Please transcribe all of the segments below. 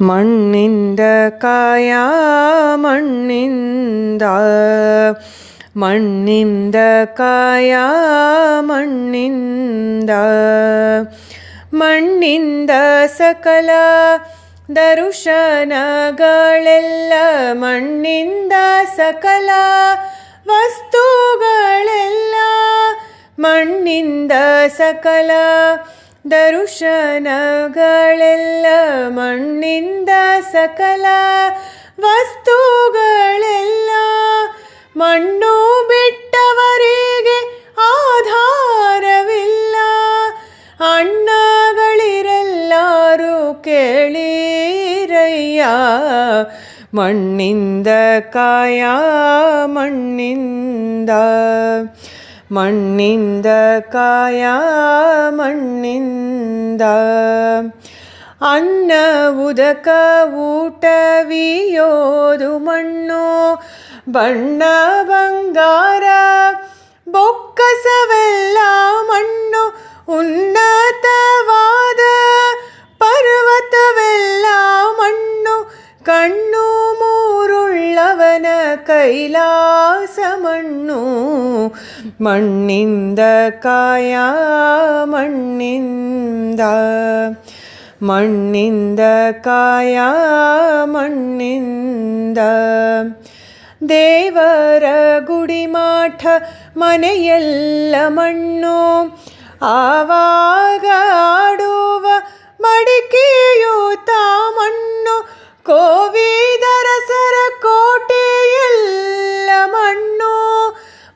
ಮಣ್ಣಿಂದ ಕಾಯ ಮಣ್ಣಿಂದ ಮಣ್ಣಿಂದ ಕಾಯ ಮಣ್ಣಿಂದ ಮಣ್ಣಿಂದ ಸಕಲ ದರ್ಶನಗಳೆಲ್ಲ ಮಣ್ಣಿಂದ ಸಕಲ ವಸ್ತುಗಳೆಲ್ಲ ಮಣ್ಣಿಂದ ಸಕಲ ದರ್ಶನಗಳೆಲ್ಲ ಮಣ್ಣಿಂದ ಸಕಲ ವಸ್ತುಗಳೆಲ್ಲ ಮಣ್ಣು ಬಿಟ್ಟವರಿಗೆ ಆಧಾರವಿಲ್ಲ ಅಣ್ಣಗಳಿರೆಲ್ಲರೂ ಕೇಳಿರಯ್ಯ ಮಣ್ಣಿಂದ ಕಾಯ ಮಣ್ಣಿಂದ ಮಣ್ಣಿಂದ ಕಾಯ ಮಣ್ಣಿಂದ ಅನ್ನ ಉದಕ ಊಟವಿಯೋದು ಮಣ್ಣು ಬಣ್ಣ ಬಂಗಾರ ಬೊಕ್ಕಸವೆಲ್ಲ ಮಣ್ಣು ಉನ್ನತವಾದ ಪರ್ವತವೆಲ್ಲ ಮಣ್ಣು ಕಣ್ಣು ಮೂರುಳ್ಳವನ ಕೈಲಾಸ ಮಣ್ಣು ಮಣ್ಣಿಂದ ಕಾಯ ಮಣ್ಣಿಂದ ಮಣ್ಣಿಂದ ಕಾಯ ಮಣ್ಣಿಂದ ದೇವರ ಗುಡಿಮಾಠ ಮನೆಯೆಲ್ಲ ಮಣ್ಣು ಆವಾಗ ಆಡುವ ಮಡಿಕೆಯೂತ ಮಣ್ಣು ಕೋವಿದರಸರ ಕೋಟೆಯೆಲ್ಲ ಮಣ್ಣು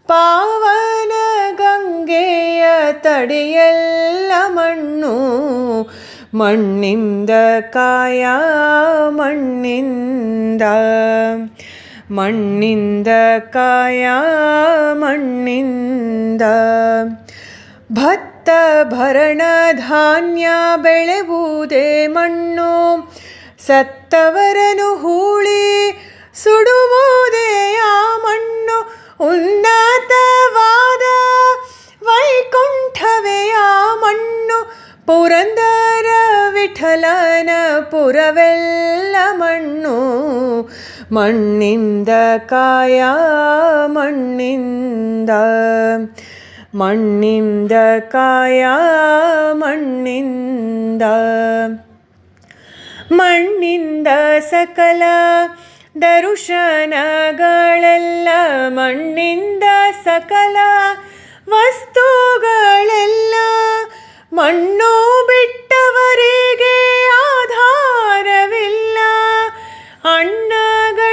ಪಾವನ ಗಂಗೆಯ ತಡೆಯೆಲ್ಲ ಮಣ್ಣು ಮಣ್ಣಿಂದ ಕಾಯ ಮಣ್ಣಿಂದ ಮಣ್ಣಿಂದ ಕಾಯ ಮಣ್ಣಿಂದ ಭತ್ತ ಭರಣ ಧಾನ್ಯ ಬೆಳೆಯುವುದೇ ಮಣ್ಣು ಸತ್ತವರನು ಹೂಳಿ ಸುಡುವುದೇ ಆ ಮಣ್ಣು ಉನ್ನತವಾದ ವೈಕುಂಠವೇ ಆ ಮಣ್ಣು ಪುರಂದರ ವಿಠಲನ ಪುರವೆಲ್ಲ ಮಣ್ಣು ಮಣ್ಣಿಂದ ಕಾಯ ಮಣ್ಣಿಂದ ಮಣ್ಣಿಂದ ಕಾಯ ಮಣ್ಣಿಂದ ಮಣ್ಣಿಂದ ಸಕಲ ದರ್ಶನಗಳೆಲ್ಲ ಮಣ್ಣಿಂದ ಸಕಲ ವಸ್ತುಗಳೆಲ್ಲ ಮಣ್ಣು ಬಿಟ್ಟವರಿಗೆ ಆಧಾರವಿಲ್ಲ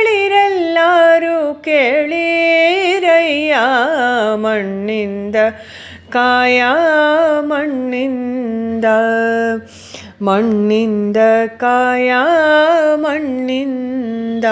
ಅಣ್ಣಗಳಿರೆಲ್ಲರೂ ಕೇಳಿರಯ್ಯ ಮಣ್ಣಿಂದ ಕಾಯ ಮಣ್ಣಿಂದ ಮಣ್ಣಿಂದ ಕಾಯ ಮಣ್ಣಿಂದ